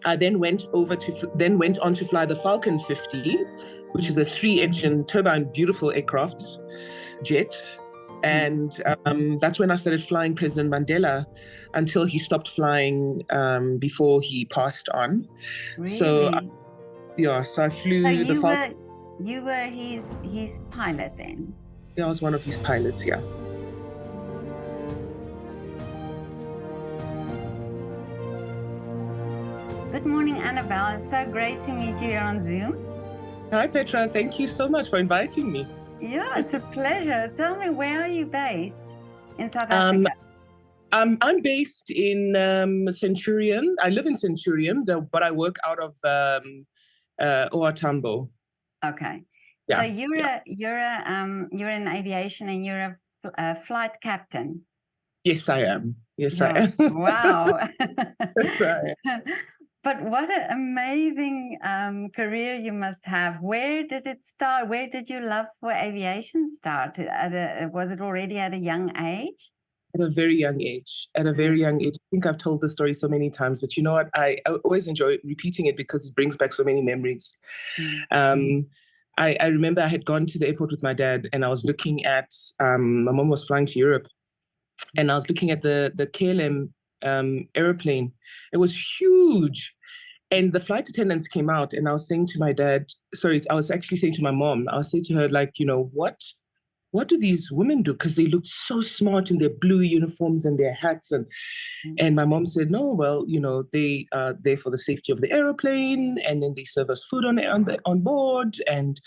I then went on to fly the Falcon 50, which is a 3-engine turbine, beautiful aircraft jet. And that's when I started flying President Mandela until he stopped flying before he passed on. Really? So I flew the Falcon. You were his pilot then? Yeah, I was one of his pilots, yeah. Good morning, Annabel. It's so great to meet you here on Zoom. Hi, Petra. Thank you so much for inviting me. Yeah, it's a pleasure. Tell me, where are you based in South Africa? I'm based in Centurion. I live in Centurion, but I work out of OR Tambo. Okay. Yeah, so you're in aviation and you're a flight captain. Yes, I am. Yes, I am. Wow. Yes, I am. But what an amazing career you must have. Where did it start? Where did your love for aviation start? Was it already at a young age? At a very young age. At a very young age. I think I've told the story so many times, but you know what? I always enjoy repeating it because it brings back so many memories. I remember I had gone to the airport with my dad, and I was looking at, my mom was flying to Europe, and I was looking at the KLM airplane. It was huge. And the flight attendants came out, and I was saying to my dad, I was actually saying to my mom, I was saying to her, like, you know, what do these women do? Because they look so smart in their blue uniforms and their hats. And my mom said, no, well, you know, they are there for the safety of the airplane, and then they serve us food on board. And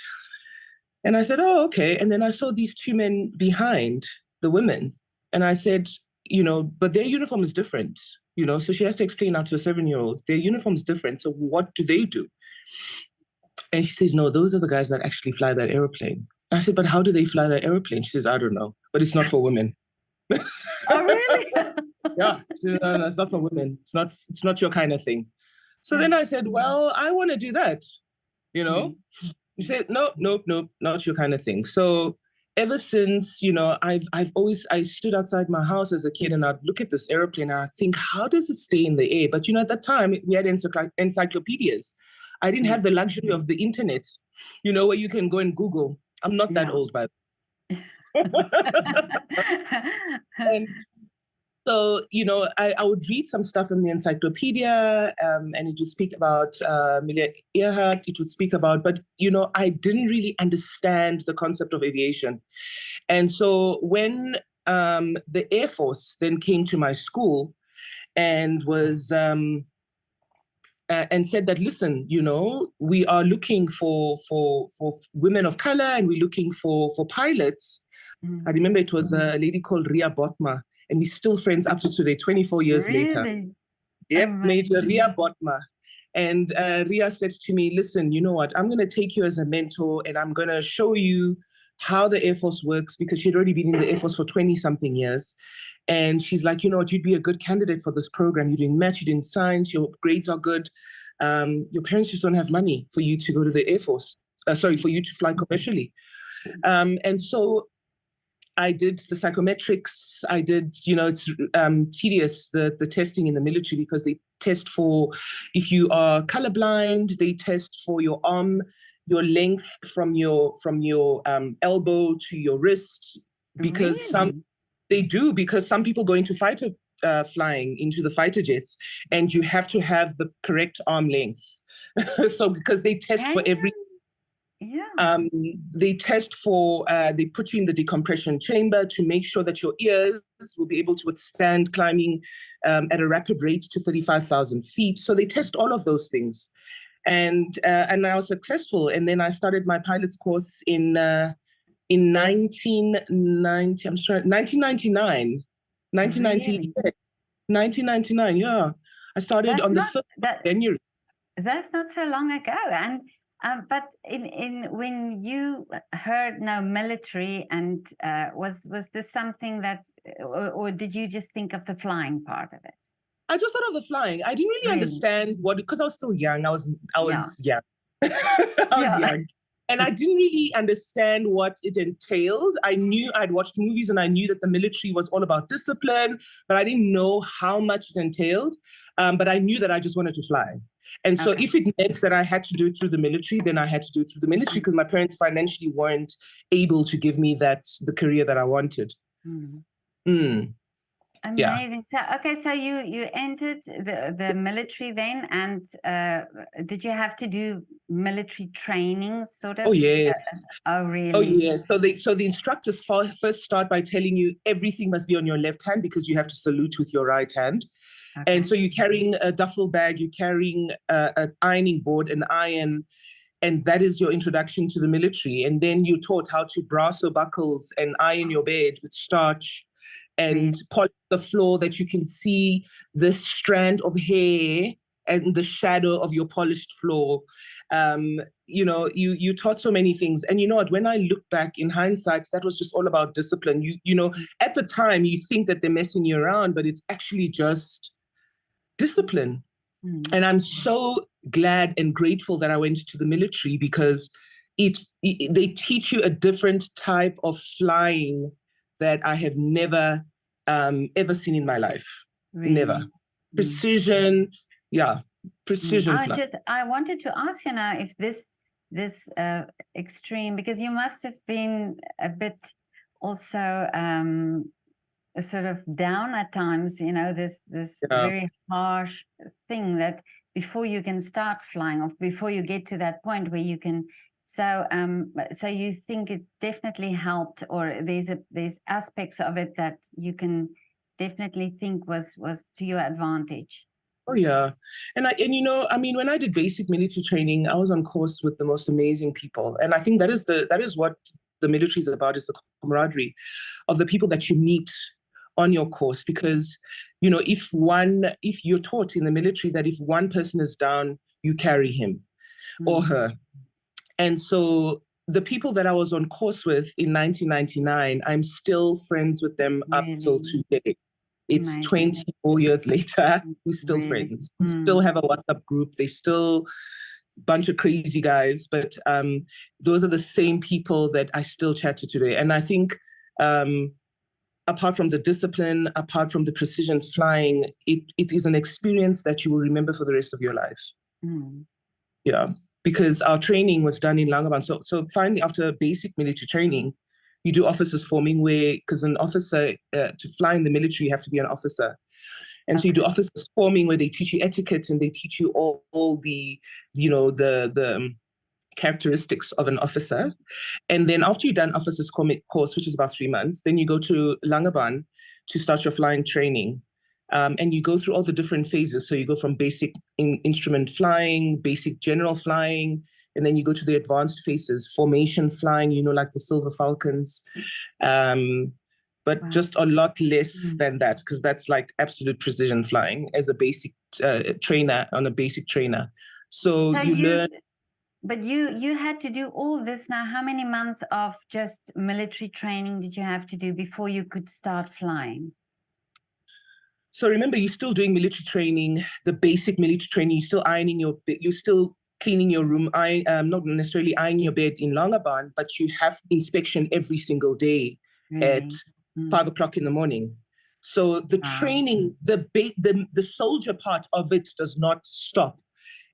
I said, oh, okay. And then I saw these 2 men behind the women, and I said, you know, but their uniform is different, you know, so she has to explain now to a 7-year-old, their uniform is different. So what do they do? And she says, no, those are the guys that actually fly that airplane. I said, but how do they fly that airplane? She says, I don't know, but it's not for women. Oh, really? Yeah, no, it's not for women. It's not your kind of thing. So then I said, well, I want to do that, you know? She said, nope, not your kind of thing. So ever since, you know, I stood outside my house as a kid, and I'd look at this airplane and I'd think, how does it stay in the air? But, you know, at that time we had encyclopedias. I didn't have the luxury of the internet, you know, where you can go and Google. I'm not that old, by the way. And so, you know, I would read some stuff in the encyclopedia, and it would speak about Amelia Earhart, it would speak about, but, you know, I didn't really understand the concept of aviation. And so when the Air Force then came to my school and was... and said that, listen, you know, we are looking for women of color, and we're looking for pilots. I remember it was a lady called Ria Botma, and we're still friends up to today, 24 years later. Yep, Major Ria Botma. And Ria said to me, listen, you know what, I'm going to take you as a mentor, and I'm going to show you how the Air Force works, because she'd already been in the Air Force for 20-something years. And she's like, you know what, you'd be a good candidate for this program. You're doing math, you're doing science, your grades are good. Your parents just don't have money for you to go to the Air Force. For you to fly commercially. And so I did the psychometrics. I did, you know, it's tedious, the testing in the military, because they test for if you are colorblind, they test for your arm, your length from your elbow to your wrist, because because some people go into fighter flying into the fighter jets, and you have to have the correct arm length. So because they test for every... they test for, they put you in the decompression chamber to make sure that your ears will be able to withstand climbing at a rapid rate to 35,000 feet. So they test all of those things. And I was successful. And then I started my pilot's course in 1999. 1999, yeah. I started on the 5th of January. That's not so long ago. And but when you heard military, and was this something that, or did you just think of the flying part of it? I just thought of the flying. I didn't really understand because I was still young. I was young. I was young. And I didn't really understand what it entailed. I knew I'd watched movies and I knew that the military was all about discipline, but I didn't know how much it entailed. But I knew that I just wanted to fly. And so if it meant that I had to do it through the military, then I had to do it through the military because my parents financially weren't able to give me the career that I wanted. Amazing. Yeah. So you entered the military then, and did you have to do military training sort of? Oh yes. Oh really? Oh yes. So the instructors first start by telling you everything must be on your left hand because you have to salute with your right hand. And so you're carrying a duffel bag, you're carrying an ironing board, an iron, and that is your introduction to the military. And then you're taught how to brass your buckles and iron your bed with starch and polish the floor that you can see the strand of hair and the shadow of your polished floor. You taught so many things. And you know what, when I look back in hindsight, that was just all about discipline. You know, at the time you think that they're messing you around, but it's actually just discipline. And I'm so glad and grateful that I went to the military because they teach you a different type of flying that I have never ever seen in my life. Really? Never. Precision, precision flying. I wanted to ask you now if this extreme, because you must have been a bit also sort of down at times, you know, this very harsh thing that before you can start flying or before you get to that point where you can. So you think it definitely helped, or there's aspects of it that you can definitely think was to your advantage? Oh yeah, and you know, I mean, when I did basic military training, I was on course with the most amazing people, and I think that is what the military is about, is the camaraderie of the people that you meet on your course. Because you know, if you're taught in the military that if one person is down, you carry him or her. And so the people that I was on course with in 1999, I'm still friends with them up till today. It's amazing. 24 years later, we're still friends. We still have a WhatsApp group. They still bunch of crazy guys, but those are the same people that I still chat to today. And I think apart from the discipline, apart from the precision flying, it is an experience that you will remember for the rest of your life. Yeah. Because our training was done in Langebaan. So finally, after basic military training, you do officers forming because an officer, to fly in the military, you have to be an officer. And so you do officers forming where they teach you etiquette and they teach you all the, you know, the characteristics of an officer. And then after you've done officers course, which is about 3 months, then you go to Langebaan to start your flying training. And you go through all the different phases. So you go from basic instrument flying, basic general flying, and then you go to the advanced phases, formation flying, you know, like the Silver Falcons, but just a lot less than that, because that's like absolute precision flying as a basic trainer on a basic trainer. So you learn. But you had to do all this now. How many months of just military training did you have to do before you could start flying? So remember, you're still doing military training, the basic military training. You're still ironing you're still cleaning your room. Not necessarily ironing your bed in Langebaan, but you have inspection every single day at 5 o'clock in the morning. So the training, the soldier part of it does not stop.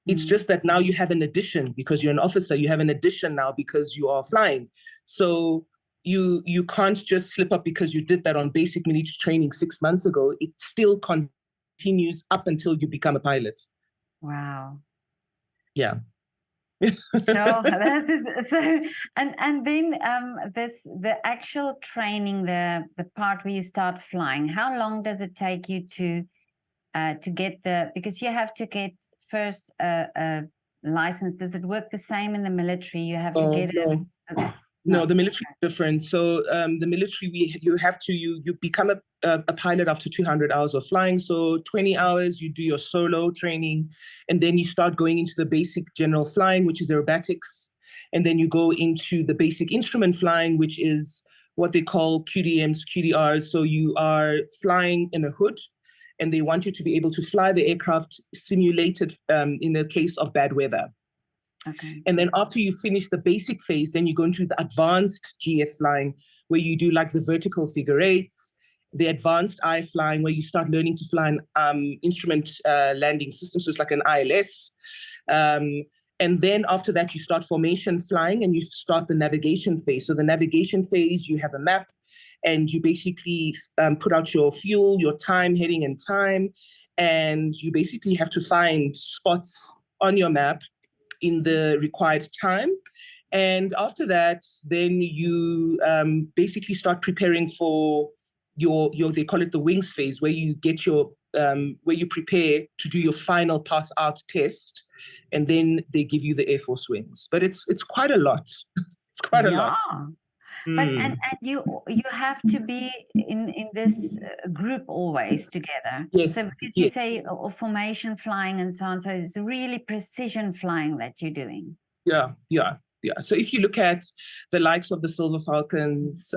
It's just that now you have an addition because you're an officer. You have an addition now because you are flying. So you can't just slip up because you did that on basic military training 6 months ago. It still continues up until you become a pilot. Wow. Yeah. No, that is so. And then the actual training, the part where you start flying. How long does it take you to get because you have to get first a license. Does it work the same in the military? You have to get No, the military is different. So the military, you become a pilot after 200 hours of flying. So 20 hours, you do your solo training, and then you start going into the basic general flying, which is aerobatics. And then you go into the basic instrument flying, which is what they call QDMs, QDRs. So you are flying in a hood, and they want you to be able to fly the aircraft simulated in the case of bad weather. Okay. And then after you finish the basic phase, then you go into the advanced GF flying, where you do like the vertical figure eights, the advanced I flying, where you start learning to fly an instrument landing system. So it's like an ILS. And then after that, you start formation flying and you start the navigation phase. So the navigation phase, you have a map and you basically put out your fuel, your time, heading and time. And you basically have to find spots on your map in the required time. And after that, then you basically start preparing for your they call it the wings phase, where you get your where you prepare to do your final pass out test, and then they give you the Air Force wings. But it's quite a lot. It's quite a lot. But and you have to be in this group always together. Yes. So because you say formation flying and so on, so it's really precision flying that you're doing. Yeah. So if you look at the likes of the Silver Falcons,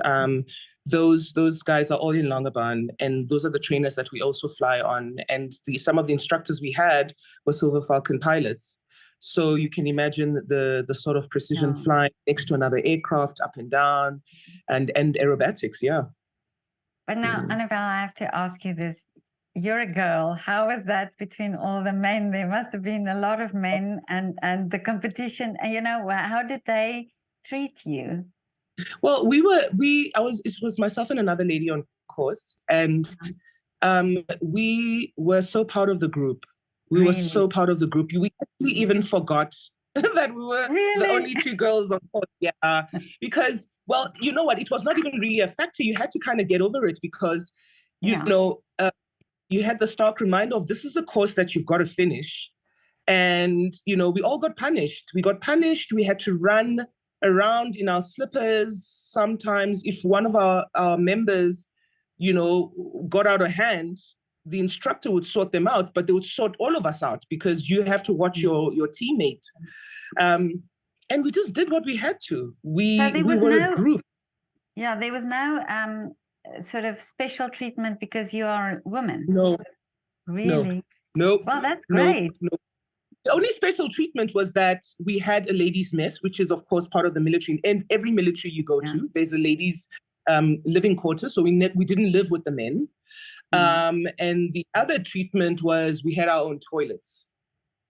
those guys are all in Longabon, and those are the trainers that we also fly on. And some of the instructors we had were Silver Falcon pilots. So you can imagine the sort of precision flying next to another aircraft, up and down, and aerobatics. Yeah. But now, Annabel, I have to ask you this. You're a girl. How was that between all the men? There must have been a lot of men, and the competition. And how did they treat you? Well, it was myself and another lady on course, and we were so proud of the group. We were so proud of the group. We actually even forgot that we were the only two girls on course. Yeah, because, well, you know what? It was not even really a factor. You had to kind of get over it because, you know, you had the stark reminder of this is the course that you've got to finish. And, we all got punished. We got punished. We had to run around in our slippers. Sometimes if one of our members, got out of hand, the instructor would sort them out, but they would sort all of us out because you have to watch your teammate. And we just did what we had to. We were a group. Yeah, there was no sort of special treatment because you are a woman. No. Really? No. Well, that's great. No. The only special treatment was that we had a ladies' mess, which is, of course, part of the military. And every military you go to, there's a ladies' living quarter. So we didn't live with the men. And the other treatment was we had our own toilets.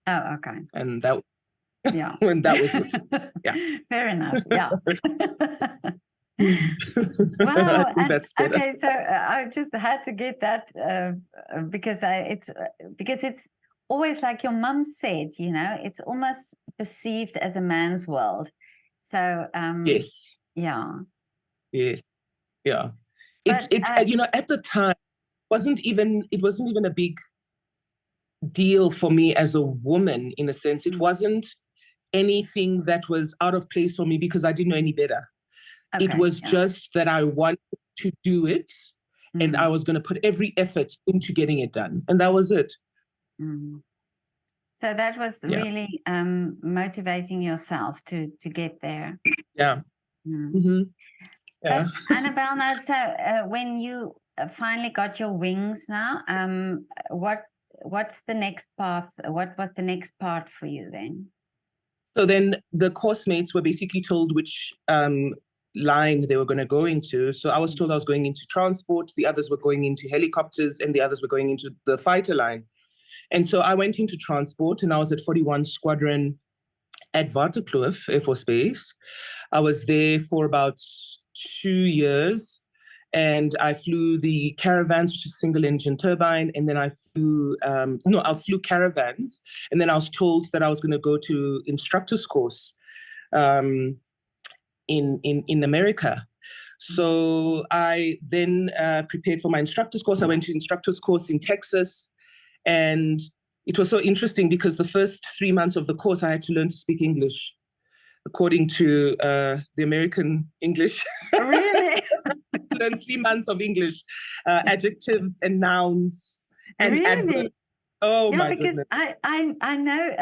Oh, okay. And that, and that was it. Yeah. Fair enough. Yeah. Wow. That's better. Okay, so I just had to get that because it's always like your mum said, it's almost perceived as a man's world. So yes. Yeah. Yes. Yeah. It's at the time it wasn't even a big deal for me as a woman, in a sense. It wasn't anything that was out of place for me because I didn't know any better. Okay, it was just that I wanted to do it, and I was going to put every effort into getting it done. And that was it. So that was really motivating yourself to get there. Yeah. Mm-hmm. Yeah. But Annabel, now, so when you finally got your wings now, what's the next path? What was the next part for you then? So then the course mates were basically told which line they were going to go into. So I was told I was going into transport, the others were going into helicopters, and the others were going into the fighter line. And so I went into transport, and I was at 41 Squadron at Waterkloof Air Force Base. I was there for about 2 years, and I flew the Caravans, which is single engine turbine, and then I flew Caravans, and then I was told that I was going to go to instructor's course in America. So I then prepared for my instructor's course. I went to instructor's course in Texas, and it was so interesting because the first 3 months of the course, I had to learn to speak English according to the American English. Really? Learn 3 months of English, adjectives and nouns and adverbs. Oh, yeah, my goodness. I know,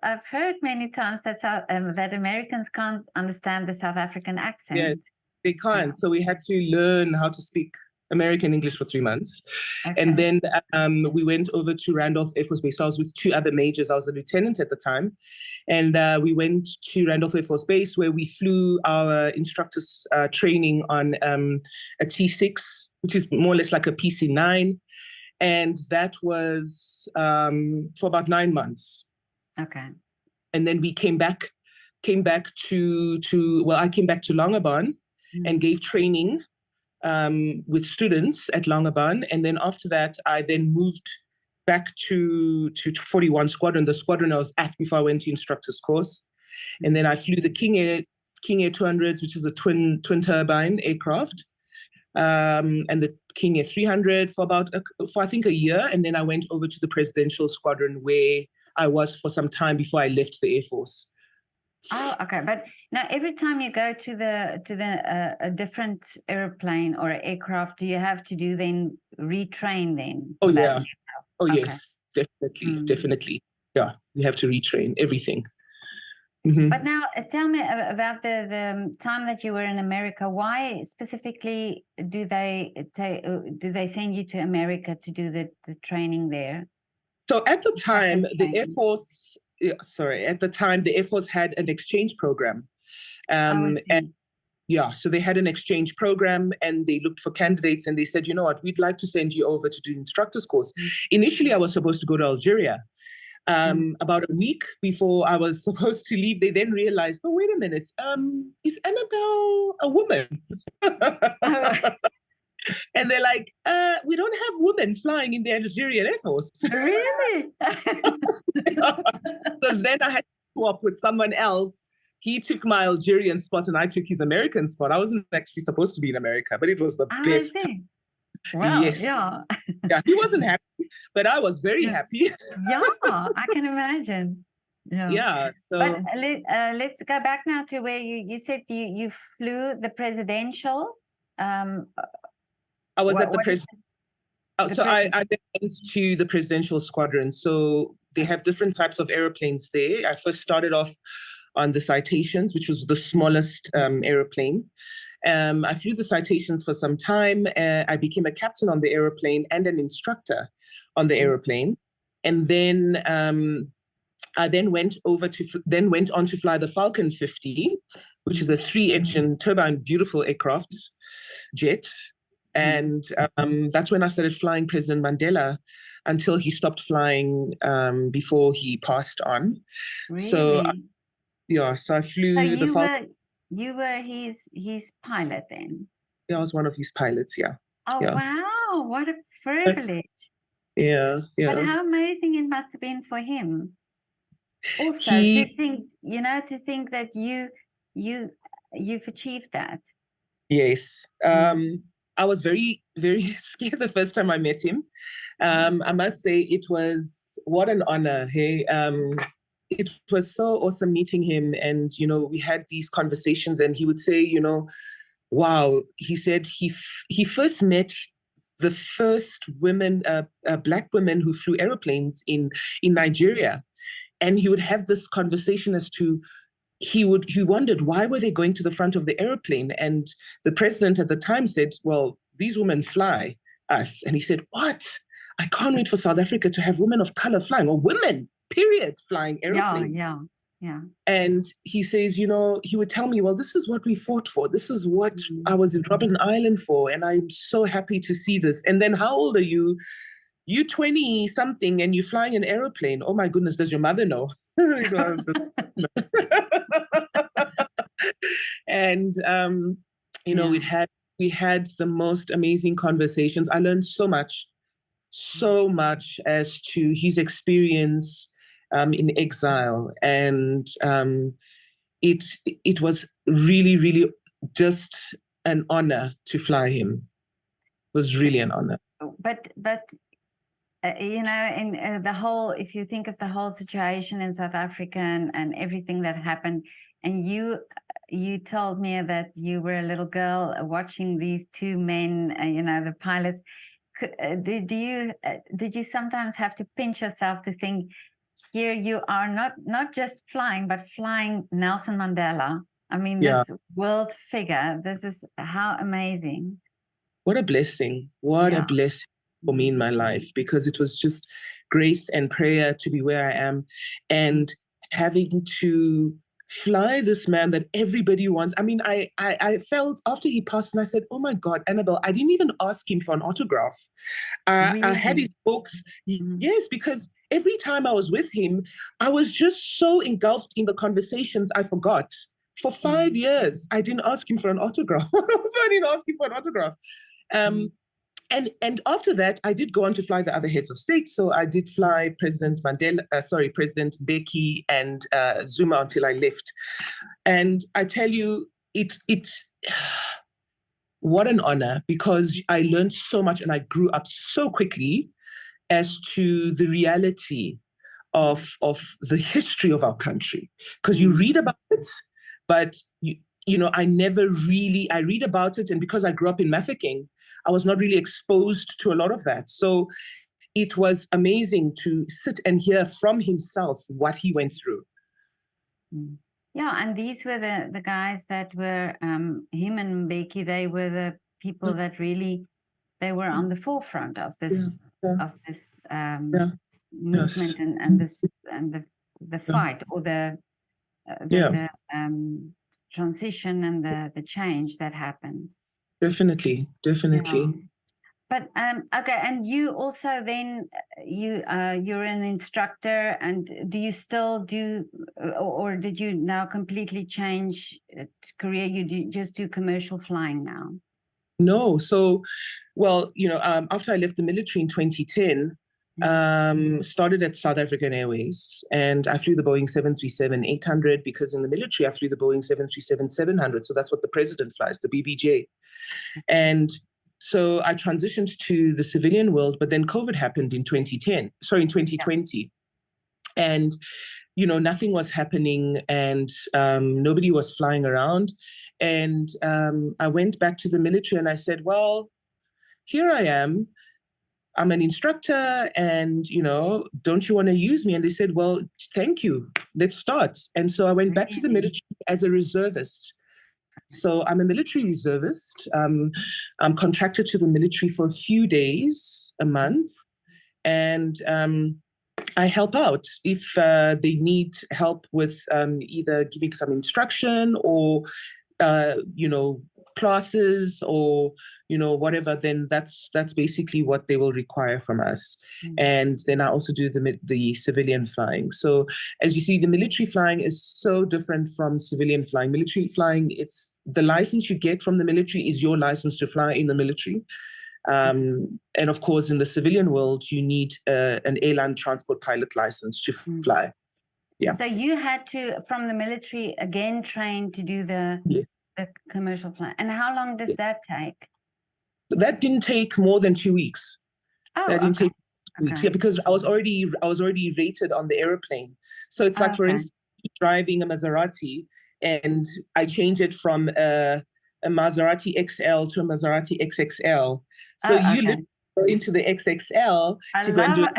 I've heard many times that that Americans can't understand the South African accent. Yes, they can't. So we had to learn how to speak American English for 3 months. Okay. And then we went over to Randolph Air Force Base. So I was with 2 other majors. I was a lieutenant at the time. And we went to Randolph Air Force Base, where we flew our instructors training on a T6, which is more or less like a PC-9. And that was for about 9 months. Okay. And then we came back to I came back to Longabon and gave training with students at Longabon. And then after that, I then moved back to 41 Squadron, the squadron I was at before I went to instructor's course. And then I flew the King Air 200s, which is a twin turbine aircraft, and the King Air 300 for I think a year. And then I went over to the Presidential Squadron, where I was for some time before I left the Air Force. Oh, okay. But now every time you go to a different airplane or aircraft, do you have to do then retrain then? Oh, yeah. Aircraft? Oh, Okay. yes, definitely. Yeah, you have to retrain everything. Mm-hmm. But now tell me about the time that you were in America. Why specifically do they send you to America to do the training there? So at the time, the Air Force, the Air Force had an exchange program. And so they had an exchange program, and they looked for candidates, and they said, you know what, we'd like to send you over to do instructor's course. Initially, I was supposed to go to Algeria. About a week before I was supposed to leave, they then realized, but wait a minute, is Annabel a woman? And they're like, we don't have women flying in the Algerian Air Force. Really? So then I had to swap with someone else. He took my Algerian spot and I took his American spot. I wasn't actually supposed to be in America, but it was the best. I see. Wow, yes. Yeah. Yeah, he wasn't happy, but I was very happy. Yeah, I can imagine. Yeah. So. But let's go back now to where you said you flew the presidential. I was at the president. So I went to the Presidential Squadron. So they have different types of airplanes there. I first started off on the Citations, which was the smallest airplane. I flew the Citations for some time. I became a captain on the airplane and an instructor on the airplane. And then I went on to fly the Falcon 50, which is a 3-engine turbine, beautiful aircraft jet. And that's when I started flying President Mandela until he stopped flying before he passed on. Really? So, so I flew the Falcon. You were his pilot then? Yeah, I was one of his pilots, yeah. Oh, yeah. Wow. What a privilege. Yeah. But how amazing it must have been for him. Also, to think that you've achieved that. Yes. I was very, very scared the first time I met him. I must say it was what an honor. Hey, it was so awesome meeting him. And, we had these conversations and he would say, wow, he said he first met the first women, Black women who flew airplanes in Nigeria. And he would have this conversation as to, he wondered, why were they going to the front of the airplane? And the president at the time said, well, these women fly us. And he said, what? I can't wait for South Africa to have women of color flying, or women, period, flying airplanes. Yeah. And he says, he would tell me, well, this is what we fought for. This is what I was in Robben Island for. And I'm so happy to see this. And then how old are you? You 20 something and you're flying an airplane. Oh my goodness, does your mother know? And we had the most amazing conversations. I learned so much as to his experience in exile, and it was really, really just an honor to fly him. It was really an honor. But in the whole, if you think of the whole situation in South Africa and everything that happened, and you told me that you were a little girl watching these two men, the pilots. Did you sometimes have to pinch yourself to think, here you are not just flying, but flying Nelson Mandela? I mean, this world figure. This is how amazing. What a blessing. What a blessing for me in my life, because it was just grace and prayer to be where I am, and having to fly this man that everybody wants. I mean, I felt after he passed, and I said, oh my God, Annabel, I didn't even ask him for an autograph. I had his books. Yes, because every time I was with him, I was just so engulfed in the conversations, I forgot. For 5 years, I didn't ask him for an autograph. I didn't ask him for an autograph. And after that, I did go on to fly the other heads of state. So I did fly President Mandela, President Mbeki and Zuma until I left. And I tell you, it's what an honor, because I learned so much and I grew up so quickly as to the reality of the history of our country. Because you read about it, but you know, I read about it, and because I grew up in Mafeking, I was not really exposed to a lot of that. So it was amazing to sit and hear from himself what he went through. Yeah, and these were the guys that were, him and Mbeki, they were the people that really, they were on the forefront of this movement and the fight, or the transition and the change that happened. Definitely. Yeah. But okay, and you also then you're an instructor, and do you still do, or did you now completely change career? You just do commercial flying now? No, so well, you know, after I left the military in 2010. Started at South African Airways, and I flew the Boeing 737-800, because in the military I flew the Boeing 737-700. So that's what the president flies, the BBJ. And so I transitioned to the civilian world, but then COVID happened in 2020. And, you know, nothing was happening, and nobody was flying around. And I went back to the military and I said, well, here I am. I'm an instructor, and, you know, don't you want to use me? And they said, well, thank you. Let's start. And so I went back to the military as a reservist. So I'm a military reservist. I'm contracted to the military for a few days a month. And I help out if they need help with either giving some instruction or, you know, classes or, you know, whatever, then that's basically what they will require from us. And then I also do the civilian flying. So as you see, the military flying is so different from civilian flying. Military flying, it's the license you get from the military is your license to fly in the military. And of course, in the civilian world, you need an airline transport pilot license to fly. Yeah. So you had to, from the military, again train to do the commercial flight. And how long does that take? That didn't take more than 2 weeks. Oh, that didn't take 2 weeks. Yeah, because I was already rated on the aeroplane. So it's like, for instance, driving a Maserati, and I changed it from a Maserati XL to a Maserati XXL. So you literally go into the XXL to go and do it.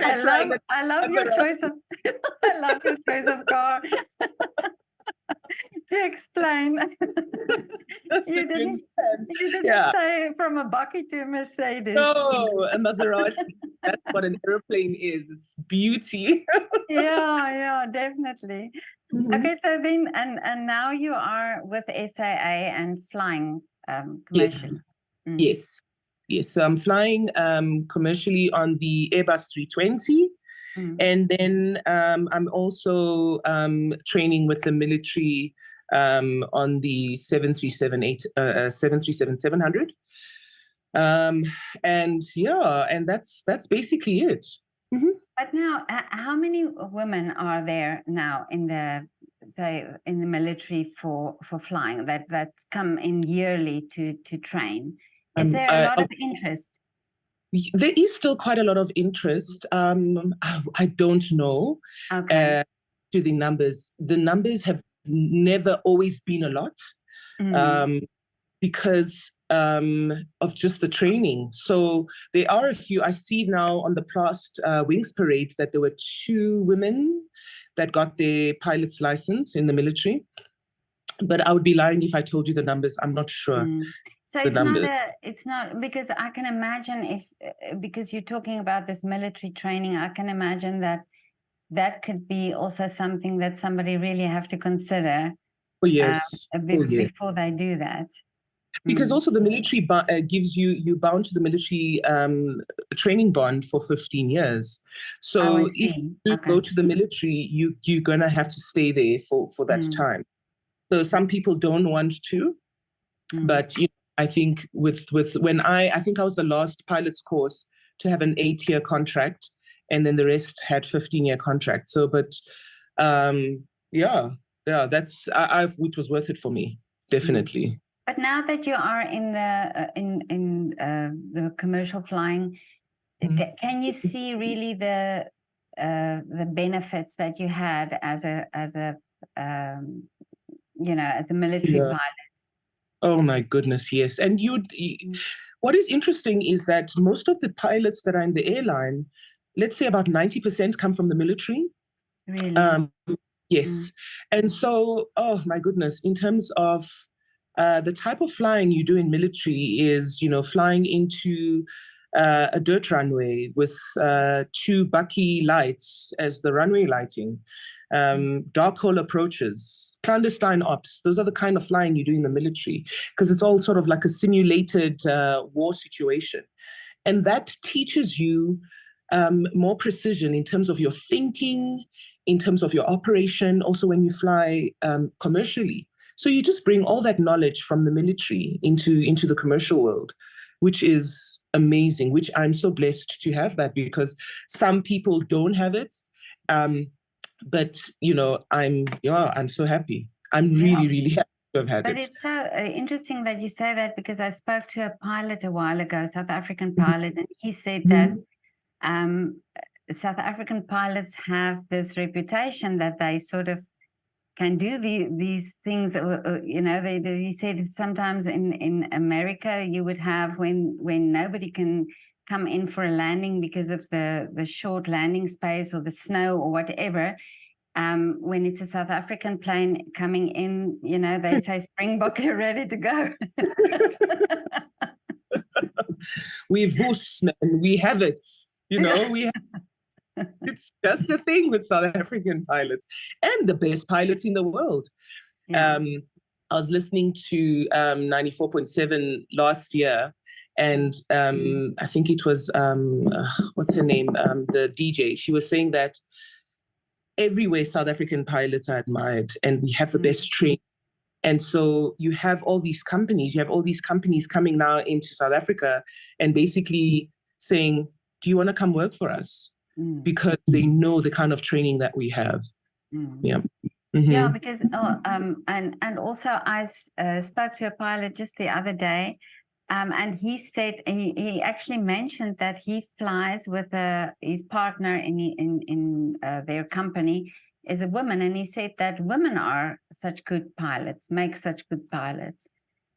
I love your choice of I love your choice of car. To explain, you didn't say from a Bakkie to a Mercedes. No, a Maserati. That's what an airplane is. It's beauty. Yeah, definitely. Okay, so then, and now you are with SAA and flying commercially. Yes. So I'm flying commercially on the Airbus 320. And then I'm also training with the military on the 737-700. And that's basically it. But now, how many women are there now in the military for flying that come in yearly to train? Is there a lot of interest? There is still quite a lot of interest. I don't know to the numbers. The numbers have never always been a lot because of just the training. So there are a few. I see now on the past Wings Parade that there were 2 women that got their pilot's license in the military. but I would be lying if I told you the numbers. I'm not sure So the it's not numbers. it's not, because I can imagine if, because you're talking about this military training, I can imagine that that could be also something that somebody really have to consider Oh, yes. before they do that. Because also the military gives you bound to the military training bond for 15 years. So if you go to the military, you're going to have to stay there for that time. So some people don't want to, but I think I think I was the last pilot's course to have an 8-year contract, and then the rest had 15-year contracts. So, but that's it was worth it for me, definitely. But now that you are in the commercial flying, can you see really the benefits that you had as a military pilot? Oh my goodness, yes. And what is interesting is that most of the pilots that are in the airline, let's say about 90% come from the military. Really? Yes. And so, oh my goodness, in terms of the type of flying you do in military is, flying into a dirt runway with 2 Bucky lights as the runway lighting, dark hole approaches, clandestine ops. Those are the kind of flying you do in the military, because it's all sort of like a simulated war situation. And that teaches you more precision in terms of your thinking, in terms of your operation, also when you fly commercially. So you just bring all that knowledge from the military into the commercial world, which is amazing, which I'm so blessed to have that, because some people don't have it. But, I'm so happy. I'm really, really happy to have had it. But it's so interesting that you say that, because I spoke to a pilot a while ago, South African pilot, and he said that South African pilots have this reputation that they sort of can do these things. He said sometimes in America you would have when nobody can come in for a landing because of the short landing space or the snow or whatever. When it's a South African plane coming in, they say, Springbok, you're ready to go. We have it, it's just a thing with South African pilots, and the best pilots in the world. I was listening to 94.7 last year, and I think it was, what's her name? The DJ. She was saying that everywhere South African pilots are admired, and we have the best training. And so you have all these companies coming now into South Africa and basically saying, do you want to come work for us? Because they know the kind of training that we have. Yeah. Yeah, because and also I spoke to a pilot just the other day, and he said he actually mentioned that he flies with his partner in their company is a woman, and he said that women are such good pilots, make such good pilots.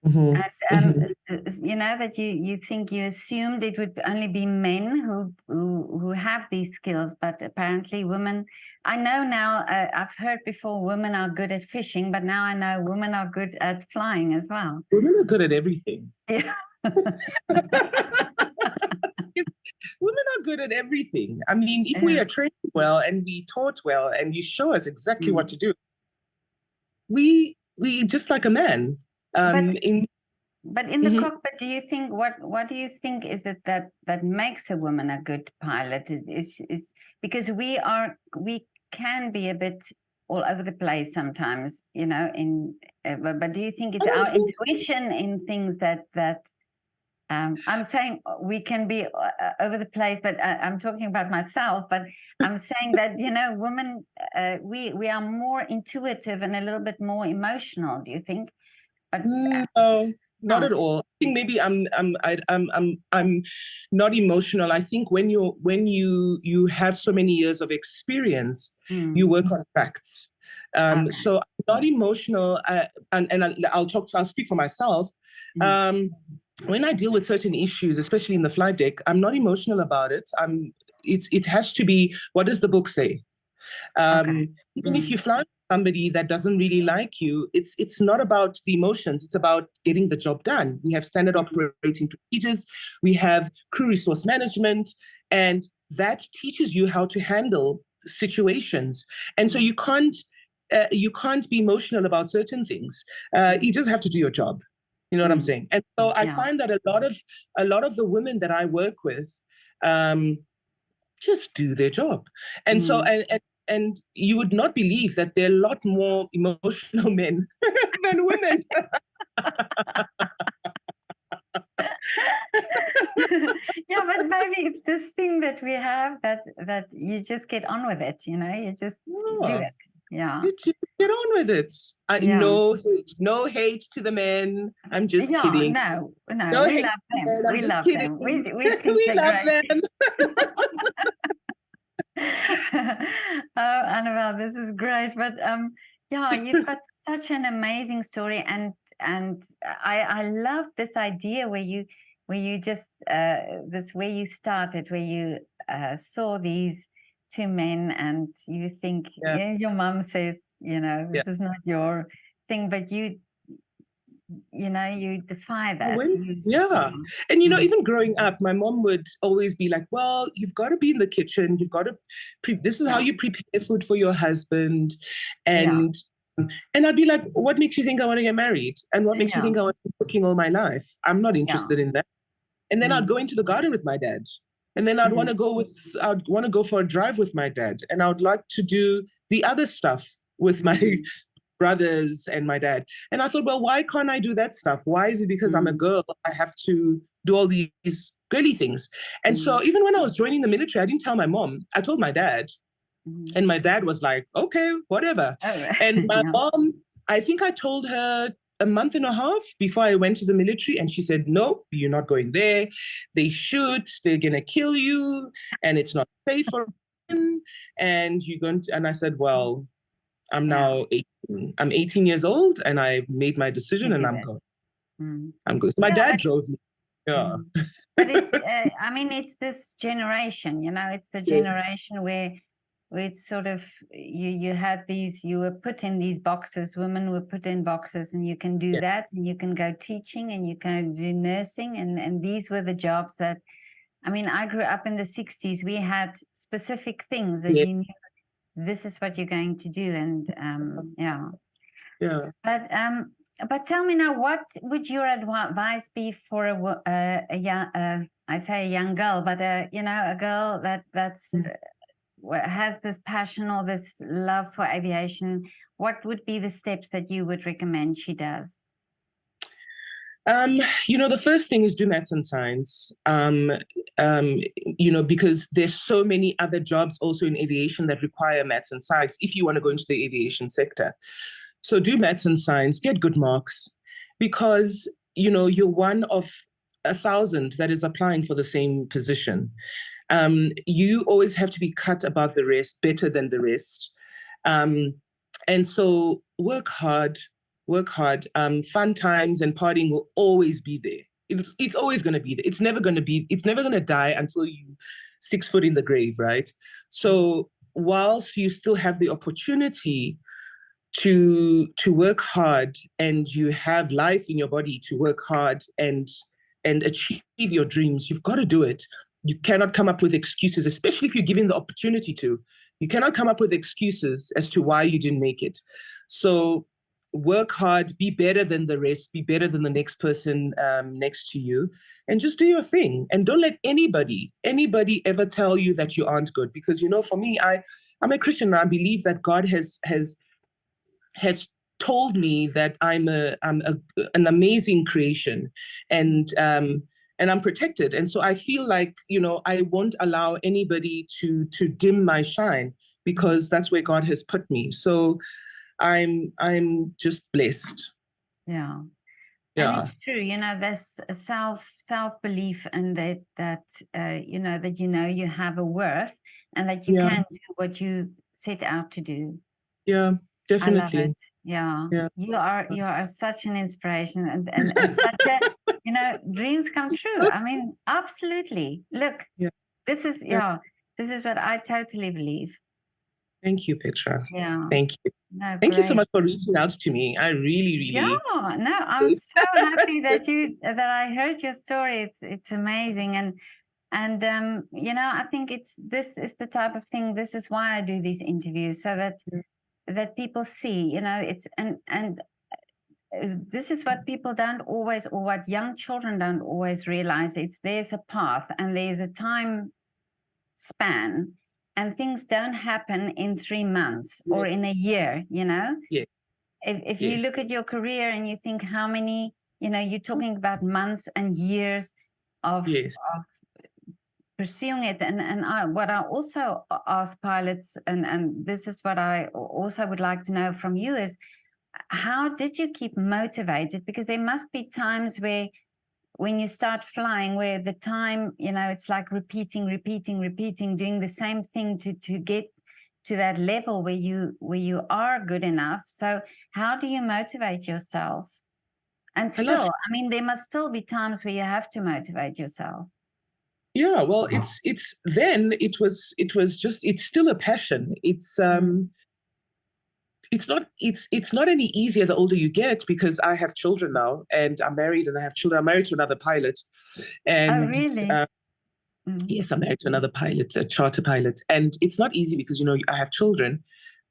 And that you think, you assumed it would only be men who have these skills, but apparently women. I know now, I've heard before women are good at fishing, but now I know women are good at flying as well. Women are good at everything. Yeah. Women are good at everything. I mean, if we are trained well and we taught well and you show us exactly what to do, we just like a man. But in the cockpit, do you think what do you think is it that makes a woman a good pilot? Is because we can be a bit all over the place sometimes, but do you think it's our intuition in things that I'm saying we can be over the place, but I'm talking about myself, but I'm saying that, women, we are more intuitive and a little bit more emotional, do you think? But no. Not at all. I think maybe I'm not emotional. I think when you have so many years of experience, you work on facts. So I'm not emotional, and I'll speak for myself. When I deal with certain issues, especially in the flight deck, I'm not emotional about it. It has to be, what does the book say? Even if you fly somebody that doesn't really like you, it's not about the emotions. It's about getting the job done. We have standard operating procedures. We have crew resource management, and that teaches you how to handle situations. And so you can't be emotional about certain things. You just have to do your job. You know what I'm saying? And so I find that a lot of the women that I work with just do their job. And so and you would not believe that there are a lot more emotional men than women. Yeah, but maybe it's this thing that we have that you just get on with it, you just do it. Yeah. You just get on with it. No hate to the men. I'm just kidding. No, No we hate love them. men. We love them. We think we they're love great. them. Oh, Annabel, this is great. But you've got such an amazing story, and I love this idea where you just where you started, where you saw these two men, and you think your mom says, this is not your thing, but you defy that. And even growing up, my mom would always be like, well, you've got to be in the kitchen. You've got to, this is how you prepare food for your husband. And I'd be like, what makes you think I want to get married? And what makes you think I want to be cooking all my life? I'm not interested in that. And then I'd go into the garden with my dad. And then I'd want to go for a drive with my dad. And I would like to do the other stuff with my brothers and my dad. And I thought, well, why can't I do that stuff? Why is it because I'm a girl, I have to do all these girly things? And so even when I was joining the military, I didn't tell my mom. I told my dad. And my dad was like, okay, whatever. And my mom, I think I told her a month and a half before I went to the military. And she said, no, you're not going there. They shoot, they're going to kill you. And it's not safe for them. And you're going to, and I said, well, I'm now 18. I'm 18 years old, and I made my decision, and I'm going. I'm good. My dad drove me. Yeah. But it's, it's this generation, it's the generation where it's sort of, you had these, you were put in these boxes, women were put in boxes, and you can do that, and you can go teaching, and you can do nursing, and these were the jobs that, I grew up in the 60s. We had specific things that you knew, this is what you're going to do. And but tell me now, what would your advice be for a young, I say a young girl, but a girl that's has this passion or this love for aviation? What would be the steps that you would recommend she does? The first thing is do maths and science, because there's so many other jobs also in aviation that require maths and science if you want to go into the aviation sector. So do maths and science, get good marks, because, you're one of 1,000 that is applying for the same position. You always have to be cut above the rest, better than the rest. And so work hard. Fun times and partying will always be there. It's always going to be there. It's never going to die until you 6 foot in the grave, right? So whilst you still have the opportunity to work hard, and you have life in your body to work hard and achieve your dreams, you've got to do it. You cannot come up with excuses, especially if you're given the opportunity to. You cannot come up with excuses as to why you didn't make it. So work hard, be better than the rest, be better than the next person next to you, and just do your thing. And don't let anybody ever tell you that you aren't good. Because, for me, I'm a Christian, and I believe that God has told me that I'm an amazing creation, and I'm protected. And so I feel like, I won't allow anybody to dim my shine, because that's where God has put me. So I'm just blessed. Yeah. And it's true, there's a self-belief, and that you have a worth, and that you can do what you set out to do. Yeah, definitely. I love it. Yeah. You are such an inspiration, and such a, dreams come true. Absolutely. Look, this is what I totally believe. Thank you, Petra. Yeah. Thank you. No, Thank you so great. much for reaching out to me. I really, Yeah, really. no, I'm so happy that I heard your story. It's amazing, and you know, I think this is the type of thing. This is why I do these interviews, so that people see, you know, and this is what people don't always, or what young children don't always realize. There's a path and there's a time span, and things don't happen in 3 months Yeah, or in a year, you know. yeah, If you yes, look at your career and you think how many, you know, you're talking about months and years of yes. of pursuing it. What I also ask pilots, and this is what I also would like to know from you, is how did you keep motivated? Because there must be times where when you start flying, where the time, you know, it's like repeating, doing the same thing to get to that level where you are good enough. So how do you motivate yourself? And I love. still, I mean, there must still be times where you have to motivate yourself. Yeah, well, it's then it was just it's still a passion. It's not any easier the older you get, because I have children now and I'm married and I have children. I'm married to another pilot, Oh, and really? Mm. yes, I'm married to another pilot, a charter pilot, and it's not easy because I have children.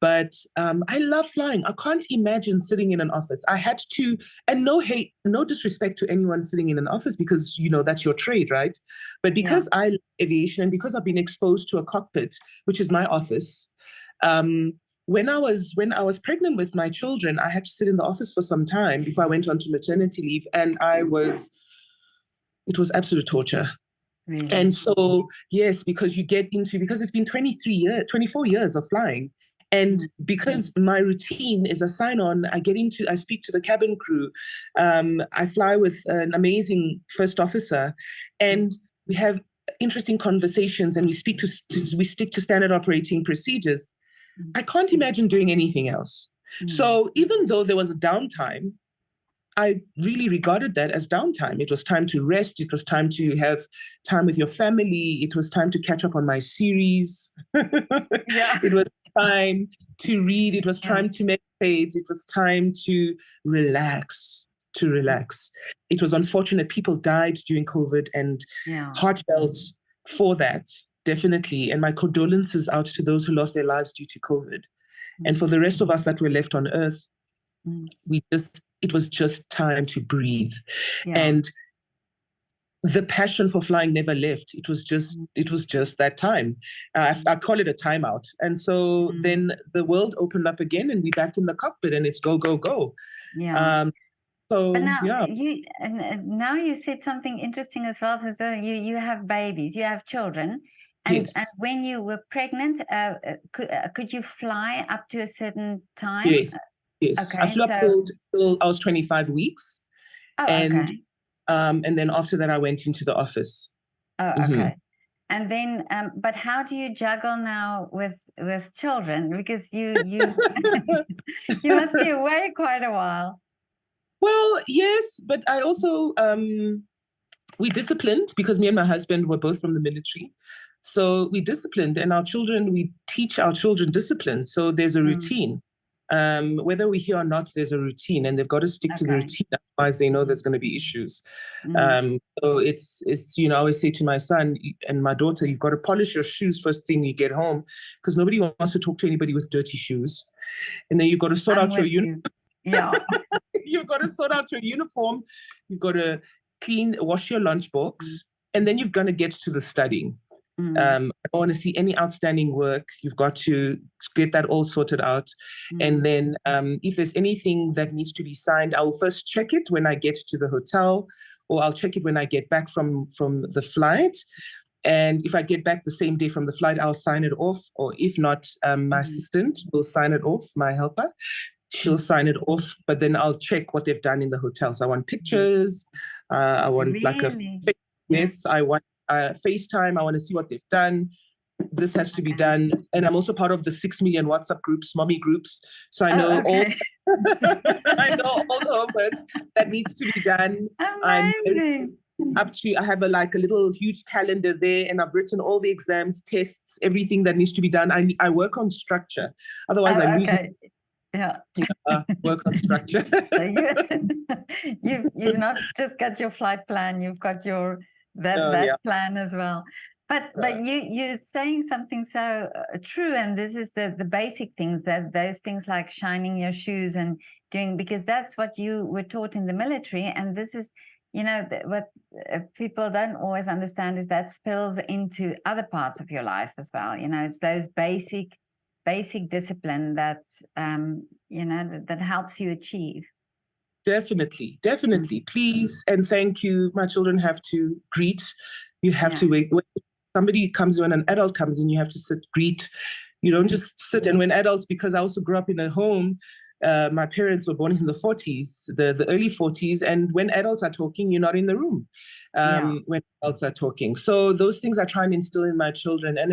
But I love flying. I can't imagine sitting in an office. I had to, and no hate, no disrespect to anyone sitting in an office, because that's your trade, right? But Yeah. because I love aviation and because I've been exposed to a cockpit, which is my office, when I was pregnant with my children, I had to sit in the office for some time before I went on to maternity leave, and it was absolute torture. Really? And so, yes, because it's been 24 years of flying. And because my routine is a sign on, I speak to the cabin crew. I fly with an amazing first officer, and we have interesting conversations, and we stick to standard operating procedures. I can't imagine doing anything else. So even though there was a downtime, I really regarded that as downtime. It was time to rest. It was time to have time with your family. It was time to catch up on my series. Yeah. It was time to read. It was time to meditate. It was time to relax. It was unfortunate people died during COVID, and heartfelt for that, definitely. And my condolences out to those who lost their lives due to COVID. And for the rest of us that were left on Earth, it was just time to breathe. And the passion for flying never left. It was just that time. I call it a timeout. And so then the world opened up again, and we're back in the cockpit, and it's go, go, go. Yeah. So But now yeah. now you said something interesting as well. So you have babies, you have children, and when you were pregnant, could you fly up to a certain time? Yes. Okay, I flew up till I was 25 weeks. Oh, and okay. And then after that, I went into the office. Oh, okay. And then, but how do you juggle now with children? Because you you must be away quite a while. Well, yes, but I also we disciplined, because me and my husband were both from the military. So we disciplined, and we teach our children discipline. So there's a routine. Whether we're here or not, there's a routine, and they've got to stick to the routine. Otherwise, they know there's going to be issues. So it's I always say to my son and my daughter, you've got to polish your shoes first thing you get home, because nobody wants to talk to anybody with dirty shoes. And then you've got to sort out your uniform. Yeah. You've got to sort out your uniform. You've got to wash your lunchbox, and then you've got to get to the studying. I don't want to see any outstanding work. You've got to get that all sorted out. And then if there's anything that needs to be signed, I will first check it when I get to the hotel, or I'll check it when I get back from the flight. And if I get back the same day from the flight, I'll sign it off. Or if not, my assistant will sign it off, my helper. She'll sign it off, but then I'll check what they've done in the hotel. So I want pictures. I want yes, I want FaceTime. I want to see what they've done. This has to be done. And I'm also part of the 6 million WhatsApp groups, mommy groups. So I know I know all the homework that needs to be done. Amazing. I have a little huge calendar there, and I've written all the exams, tests, everything that needs to be done. I work on structure. Otherwise, I lose. Yeah. Work on structure. So you've not just got your flight plan, you've got your that plan as well. But you're saying something so true, and this is the basic things, that those things like shining your shoes and doing, because that's what you were taught in the military, and this is, what people don't always understand is that spills into other parts of your life as well. It's those basic discipline that that helps you achieve. Definitely. Please and thank you. My children have to greet. You have to wait. When somebody comes in, when an adult comes in, you have to sit, greet. You don't just sit. And when adults, because I also grew up in a home, my parents were born in the 40s, the early 40s. And when adults are talking, you're not in the room when adults are talking. So those things I try and instill in my children, and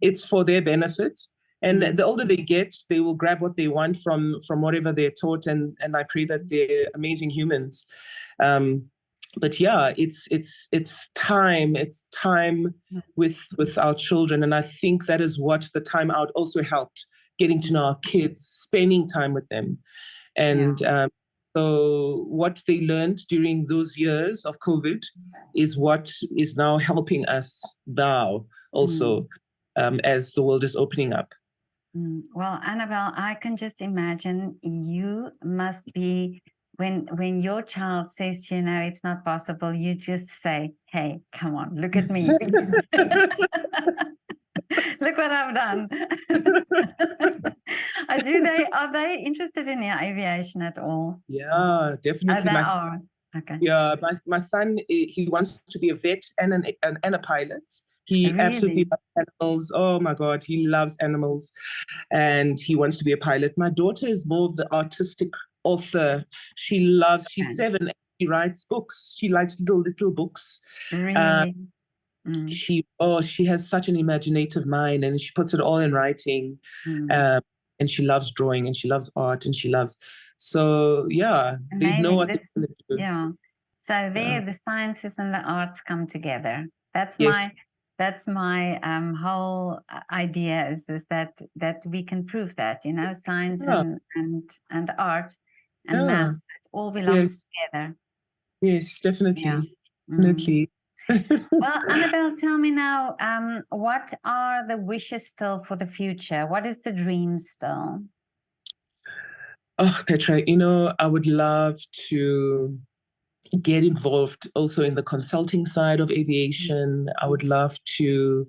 it's for their benefit. And the older they get, they will grab what they want from whatever they're taught. And I pray that they're amazing humans. But yeah, it's time with our children. And I think that is what the time out also helped, getting to know our kids, spending time with them. And so what they learned during those years of COVID is what is now helping us now also as the world is opening up. Well, Annabel, I can just imagine you must be, when your child says to you, no, it's not possible, you just say, hey, come on, look at me. Look what I've done. Are they interested in aviation at all? Yeah, definitely. Okay. Yeah, my son, he wants to be a vet and a pilot. He absolutely loves animals. Oh my God, he loves animals, and he wants to be a pilot. My daughter is more of the artistic author. She's 7. And she writes books. She likes little books. Really? She has such an imaginative mind, and she puts it all in writing. And she loves drawing, and she loves art, and she loves. So yeah, they know what they want to do. Yeah. So there, the sciences and the arts come together. That's my whole idea is that we can prove that, science and art and maths, it all belongs together. Yes, definitely. Definitely. Well, Annabel, tell me now, what are the wishes still for the future? What is the dream still? Oh, Petra, I would love to get involved also in the consulting side of aviation. I would love to,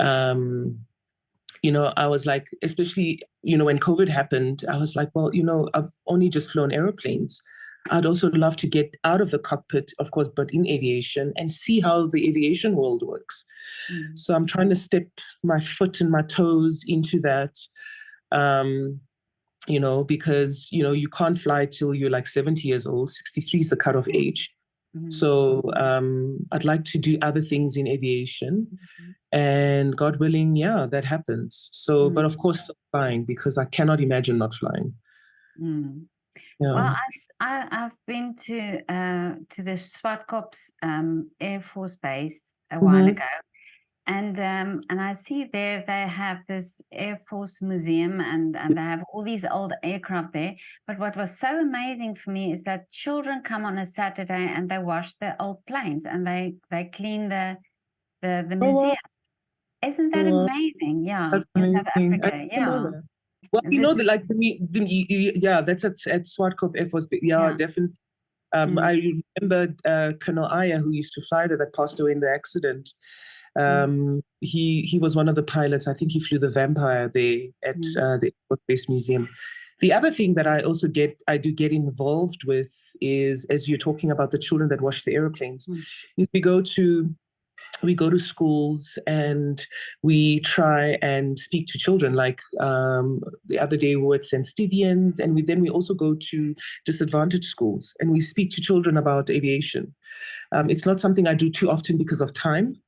I was like, especially, when COVID happened, I was like, well, I've only just flown airplanes. I'd also love to get out of the cockpit, of course, but in aviation, and see how the aviation world works. So I'm trying to step my foot and my toes into that. Because, you can't fly till you're like 70 years old. 63 is the cutoff age. So I'd like to do other things in aviation, and God willing, that happens. So, but of course, still flying, because I cannot imagine not flying. Well, I've been to the Swartkops Air Force Base a while ago. And I see there they have this Air Force museum, and they have all these old aircraft there. But what was so amazing for me is that children come on a Saturday and they wash the old planes, and they clean the museum. Isn't that amazing? Yeah, that's in amazing. South Africa. Yeah. Well, that, like that's at Swartkop Air Force. Yeah, definitely. I remember Colonel Aya, who used to fly there, that passed away in the accident. He was one of the pilots. I think he flew the Vampire there at the Air Force Base Museum. The other thing that I do get involved with is, as you're talking about the children that wash the airplanes, is we go to schools and we try and speak to children. Like the other day we were at St. Stephen's, and we also go to disadvantaged schools and we speak to children about aviation. It's not something I do too often because of time.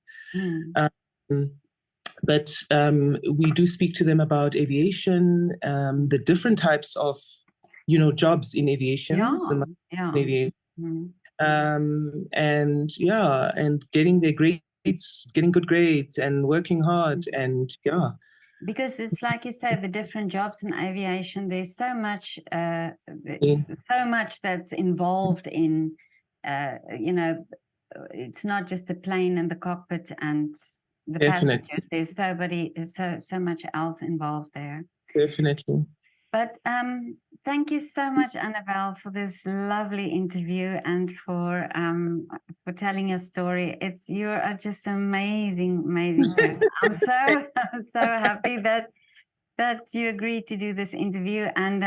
But we do speak to them about aviation, the different types of, jobs in aviation. And getting their grades, getting good grades and working hard. And Because it's like you say, the different jobs in aviation, there's so much, Yeah. so much that's involved in, you know, it's not just the plane and the cockpit and the Definitely. passengers. There's so much else involved there. Definitely. But thank you so much, Annabel, for this lovely interview and for telling your story. You are just amazing, amazing person. I'm so happy that you agreed to do this interview, and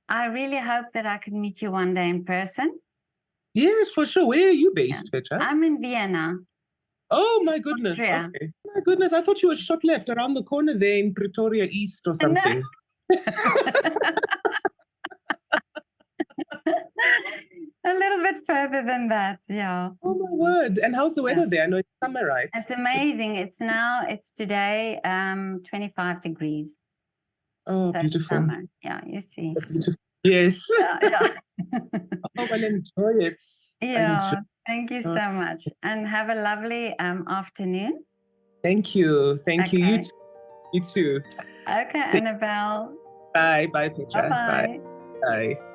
I really hope that I could meet you one day in person. Yes, for sure. Where are you based, Petra? I'm in Vienna. Oh my goodness. Austria. Okay. My goodness, I thought you were short left around the corner there in Pretoria East or something. A little bit further than that, yeah. Oh my word. And how's the weather there? I know it's summer, right? It's amazing. It's today 25 degrees. Oh, So beautiful. summer. Yeah, you see. Beautiful. Yes. Yeah. Oh, well, enjoy it. Yeah, thank you so much. And have a lovely afternoon. Thank you. Thank you. You Okay. too. You too. Okay, Annabel. Bye. Bye, Petra. Bye-bye. Bye. Bye.